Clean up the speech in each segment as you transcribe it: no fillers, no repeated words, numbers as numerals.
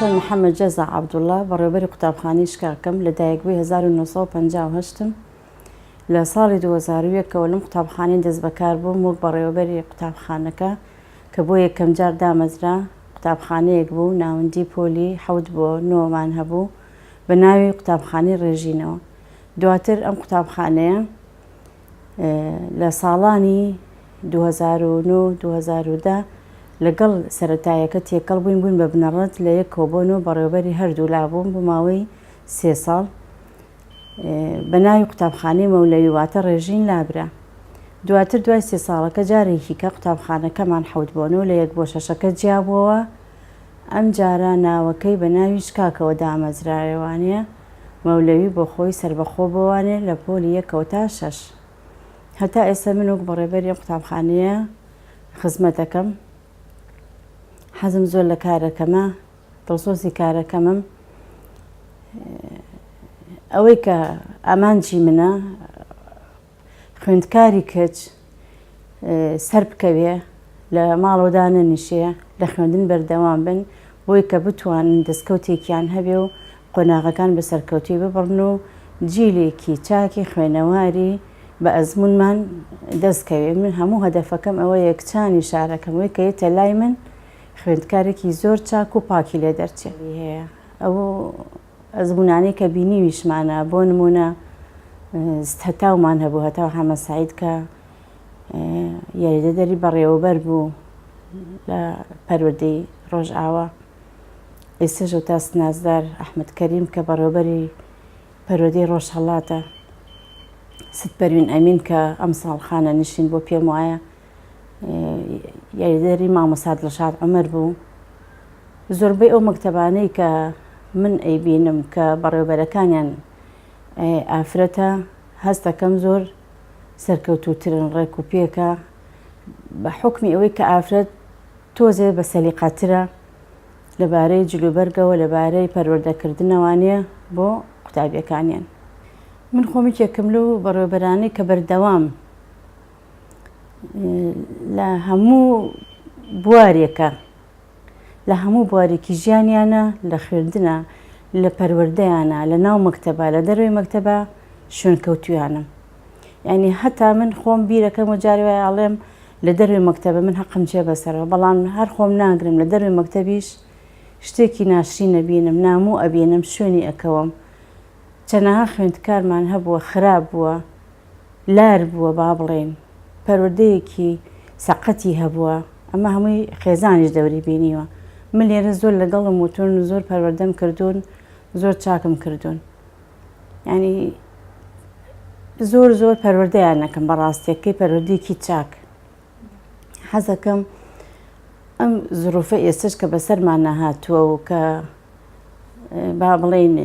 ڕۆشن محەممەد جەزا عەبدوڵڵا بەڕێوەبەری قوتابخانەی شکاکەم لە دایکبووی 1950 لە ساڵی 2001ەوە لەم قوتابخانەی دەست بەکار بووم وەک بەڕێوەبەری قوتابخانەکە کە بۆ یەکەم جار دامەزرا. قوتابخانەیەک بوو ناوەندی پۆلی 7 بۆ 9مان هەبوو بە ناوی قوتابخانەی ڕێژینەوە. دواتر ئەم قوتابخانەیە لە ساڵانی 2009-2010 لەگەڵ سەرەتایەکە تێکەڵ بووین بە بنەڕەت لە 1 کۆبۆن و بەڕێوەبەری هەردوو لابووم بۆ ماوەی 3 ساڵ بە ناوی قوتابخانەی مەولەوی واتە ڕێژین لابرا. دواتر دوای 3 ساڵەکە جارێکی کە قوتابخانەکەمان 7 بۆنەوە لە 1 بۆ 6ەکە جیابەوە، ئەم جارە ناوەکەی بە ناوی شکاکەوە دامەزراوانەیە مەولەوی بۆ خۆی سربەخۆ بوانێ لە پۆلی 1 تا 6. هەتا ئێستا من وەک بەڕێوەبەری قوتابخانەیە خزمەتەکەم. حەزم زۆر لە کارەکەمە، دڵسۆزی کارەکەمم ئەوەی کە ئامانجی منە خوێندکاری کچ سەر بکەوێ لە ماڵەوەدا نەنیشێ، لە خوێندن بەردەوام بن بۆی کە بتوانن دەستکەوتێکیان هەبێ و قۆناغەکان بە سەرکەوتی ببڕن و جیلێکی چاکی خوێنەواری بە ئەزمونمان دەستکەوێ. من هەموو هەدەفەکەم ئەوەیە کچانی شارەکەم وەی کە یێتە لای من خوێندکارێکی زۆر چاک و پاکی لێ دەرچێت هەیە. ئەو ئەزمونانەی کە بینیویشمانە بۆ نمونە هەتاومان هەبوو هەتاو حەمە سەعید کە یاریدەدەری بەڕێوەبەر بوو لە پەروەردەی ڕۆژئاوا. ئێستاژ تا سنازدار ئەحمەد کەریم کە بەڕێوەبەری پەروەردەی ڕۆژهەڵاتە. ست پەروین ئەمین کە ئەم ساڵ خانە نشین بۆ پێم وایە یاریدەری مامۆستا دڵشاد عومەر بوو. زۆربەی ئەو مەکتەبانەی کە من ئەیبینم کە بەڕێوەبەرەکانیان ئافرەتە، هەست دەکەم زۆر سەرکەوتووترن ڕێک و پێکە بە حوکمی ئەوەی کە ئافرەت تۆزێ بە سەلیقەترە لەبارەی جلوبەرگەوە لەبارەی پەروەردەکردنەوانەیە بۆ قوتابیەکانیان. من خۆمی یەکەم لەو بەڕێوەبەرانەی کە بەردەوام لە هەموو بوارێکە، لە هەموو بوارێکی ژیانیانە، لە خوێندنە، لە پەروەردەیانە، لە ناو مەکتەبە، لە دەروی مەکتەبە شوێنکەوتویانم. یعنی هەتا من خۆم بیرەکەم و جارێ وایە ئەڵێم لە دەروی مەکتەبە من حەقم جێ بەسەرەوە، بەڵام هەر خۆم ناگرم لە دەروی مەکتەبیش شتێکی ناشرین نەبینم، ناموو ئەبینم، شوێنی ئەکەوم. چەنەها خوێندکارمان هەبووە خراپ بووە، لار بووە با بڵێن، پەروەردەیەکی سەقەتی هەبووە، ئەمە هەمووی خێزانیش دەوری بینیوە. من لێرە زۆر لەگەڵم وتون، زۆر پەروەردەم کردوون، زۆر چاکم کردوون. ینی زۆر پەروەردەیان نەکەم بەڕاستیەکەی پەروەردەیەکی چاک. حەزەکەم ئەم زروفە ئێستش کە بەسەرمان نەهاتووە و کە با بڵێن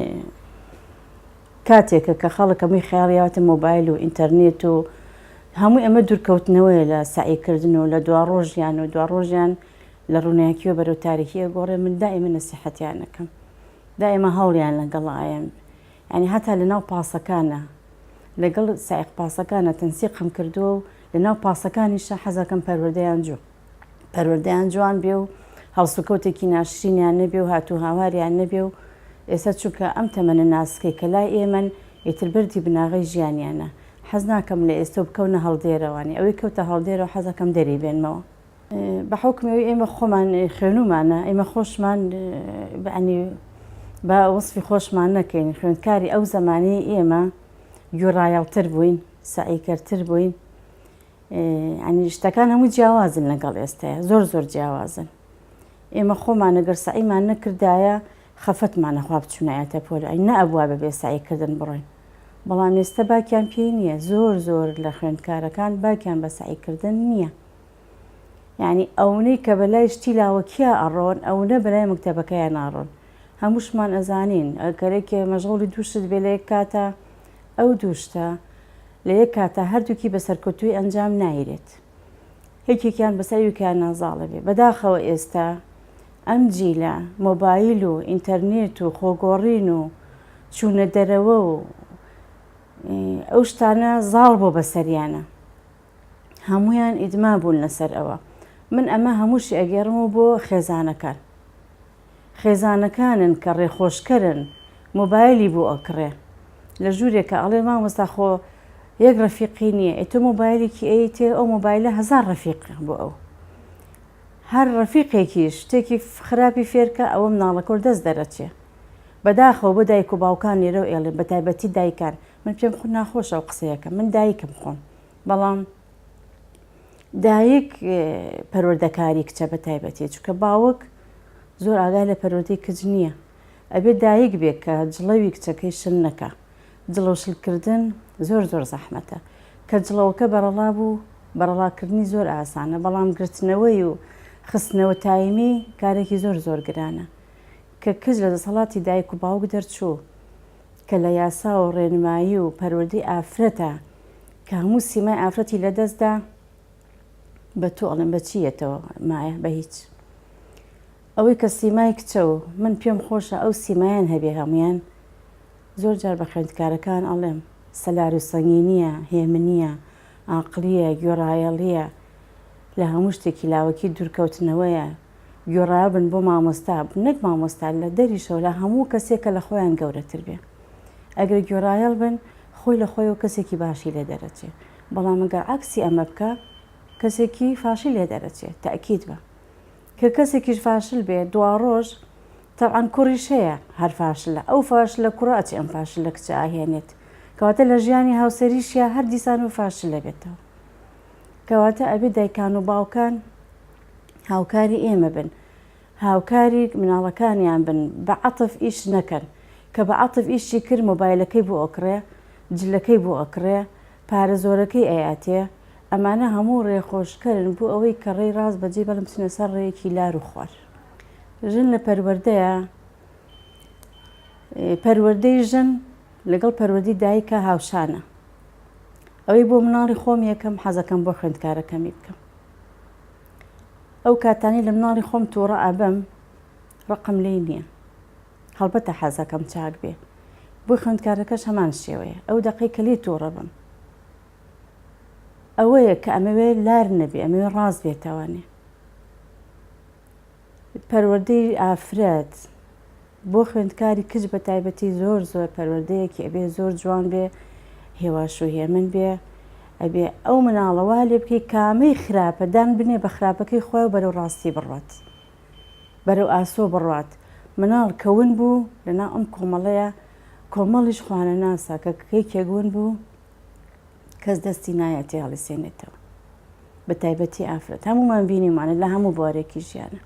کاتێکە کە خەڵک هەمووی خەیاڵیاتە مۆبایل و ئینتەرنێت و هەمووی ئەمە دوورکەوتنەوەیە لە سعیکردن و لە دوا ڕۆژیان و دوا ڕۆژیان لە ڕووناکیوە بەرەو تاریخیە گۆڕێ. من دائیمە نەسیحەتیان نەکەم، دائیمە هەوڵیان لەگەڵایەن. ینی هەتا لە ناو پاسەکانە، لەگەڵ سایق پاسەکانە تەنسیقم کردووە و لە ناو پاسەکانیشە حەزەکەم پەروەردەیان جوان بێ و هەڵسوکەوتێکی ناشرینیان نەبێ و هاتوو هاواریان نەبێ و ئێستا چونکە ئەم تەمەنە ناسکەی کە لای ئێمەن ئیتر بەردی بناغی ژیانیانە. حەز ناکەم لە ئێستا بکەونە هەڵدێرەوانی، ئەوەی کەوتە هەڵدێرەوە حەزەکەم دەری بێنمەوە. بە حوکمەوەی ئێمە خۆمان خوێنومانە، ئێمە خۆشمان بە وەسفی خۆشمان نەکەین. خوێندکاری ئەو زەمانەی ئێمە گوێڕایەڵتر بووین، سعیکەرتر بووین. ینی شتەکان هەموو جیاوازن لەگەڵ ئێستاە، زۆر جیاوازن. ئێمە خۆمان ئەگەر سعیمان نەکردایە خەفەتمانە خوا بچوونایەتە پۆل، نە ئەبووە بەبێ سعیکردن بڕۆین. بەڵام ئێستا باکیان پێی نییە، زۆر لە خوێندکارەکان باکیان بە سعیکردن نییە. یعنی ئەوەی کە بەلای شتی لاوەکیە ئەڕۆن، ئەوە بەلای مەکتەبەکەیان ناڕۆن. هەمووشمان ئەزانین ئەگەرێکێ مەشغوڵی دووشت بێ لە یەک کاتە، ئەو دووشتە لە یەک کاتە هەردووکی بە سەرکەوتووی ئەنجام نایرێت، هیچێکیان بەسەر یەکیان نازاڵە بێ. بەداخەوە ئێستا ئەم جیلە مۆبایل و ئینتەرنێت و خۆگۆڕین و چوونە دەرەوە و ئەو شتانە زاڵ بۆ بەسەریانە، هەمویان ئیدما بوون لەسەر ئەوە. من ئەمە هەمووشی ئەگەڕمەوە بۆ خێزانەکان. خێزانەکانن کە ڕێخۆشکەرن، مۆبایلی بۆ ئەکڕێ لە ژوورێکە ئەڵێ مامۆستا خۆ یەک ڕەفیقی نییە، ئێتۆ مۆبایلێکی ئەیتێ ئەو مۆبایلە هەزار ڕەفیق بۆ ئەو. هەر ڕەفیقێکیش شتێکی خراپی فێرکە ئەوە مناڵەکە دەست دەرەچێ. بەداخەوە بۆ دایک و باوکان لێرە ئێڵێ بە تایبەتی دایکان، من پێم خۆ ناخۆشە ئەو قسەیەکە، من دایکم خۆم، بەڵام دایک پەروەردەکاری کچە بە تایبەتی، چونکە باوک زۆر ئاگای لە پەروەردەی کچ نییە. ئەبێ دایک بێت کە جڵەوی کچەکەی شل نەکە. جڵە شلکردن زۆر زۆر زەحمەتە، کە جڵەوەکە بەرەڵا بوو بەرەڵاکردنی زۆر ئاسانە، بەڵام گرتنەوەی و خستنەوە تایمی کارێکی زۆر زۆر گرانە. کە کچ لە دەسەڵاتی دایک و باوک دەرچوو کە لە یاسا و ڕێنمایی و پەروەردەی ئافرەتە کە هەموو سیمای ئافرەتی لەدەستدا، بە تۆ ئەڵێن بە چیەتەوە مایە بە هیچ. ئەوەی کە سیمای کچە و من پێم خۆشە ئەو سیمایان هەبێ هەمویان. زۆر جار بە خوێندکارەکان ئەڵێم سەلار و سەنگینیە، هێمنیە، عاقلیە، گوێڕایەڵیە، لە هەموو شتێکی لاوەکی دوورکەوتنەوەیە. گوێڕایە بن بۆ مامۆستا، نەک مامۆستا لە دەریشەوە لە هەموو کەسێکە لە خۆیان گەورەتر بێ. ئەگەر گوێڕایەڵ بن خۆی لە خۆیەوە کەسێکی باشی لێ دەرەچێ، بەڵام ئەگەر عەکسی ئەمە بکە کەسێکی فاشل لێ دەرەچێت. تەئکید بە کە کەسێکیش فاشل بێ دوا ڕۆژ تەبعاً کوڕیش هەیە هەر فاشلە، ئەو فاشلە کوڕە ئەچێ ئەم فاشل لە کچە ئاهێنێت، کەواتە لە ژیانی هاوسەریشیە هەر دیسان و فاشل دەبێتەوە. کەواتە ئەبێ دایکان و باوکان هاوکاری ئێمە بن، هاوکاری مناڵەکانیان بن، بە عەتف ئیش نەکەن، کە بە عەتف ئیشی کرد مۆبایلەکەی بۆ ئەکڕێ، جلەکەی بۆ ئەکڕێ، پارە زۆرەکەی ئەیاتێ. ئەمانە هەموو ڕێخۆشکەرن بۆ ئەوەی کە ڕێی ڕاست بەجێ بەڵم بچنە سەر ڕێیەکی لار و خوار. ژن لە پەروەردەیە، پەروەردەی ژن لەگەڵ پەروەردەی دایکە هاوشانە. ئەوەی بۆ مناڵی خۆم یەکەم حەزەکەم بۆ خوێندکارەکەمی بکەم. ئەو کاتانی لە مناڵی خۆم تووڕە ئەبەم ڕقم لێی نییە، هەڵبەتە حەزەکەم چاک بێ، بۆ خوێندکارەکەش هەمان شێوەیە. ئەو دەقەی کە لێ تووڕە بم ئەوەیە کە ئەمەوێ لار نەبێ، ئەمەوێ ڕاست بێتەوانێ. پەروەردەی ئافرەت بۆ خوێندکاری کچ بە تایبەتی زۆر زۆر پەروەردەیەکی ئەبێ زۆر جوان بێ، هێواش و هێمن بێ. ئەبێ ئەو مناڵەوا لێ بکەی کامەی خراپە دان بنێ بە خراپەکەی خۆی و بەرەو ڕاستی بڕات، بەرەو ئاسۆ بڕات. مناڵ کەون بوو لەناو ئەم کۆمەڵەیە، کۆمەڵیش خوانە ناسا کە کەی کێگون بوو کەس دەستی نایەتی هەڵیسێنێتەوە، بە تایبەتی ئافرەت. هەمومان بینیمانە لە هەموو بوارێکی ژیانە.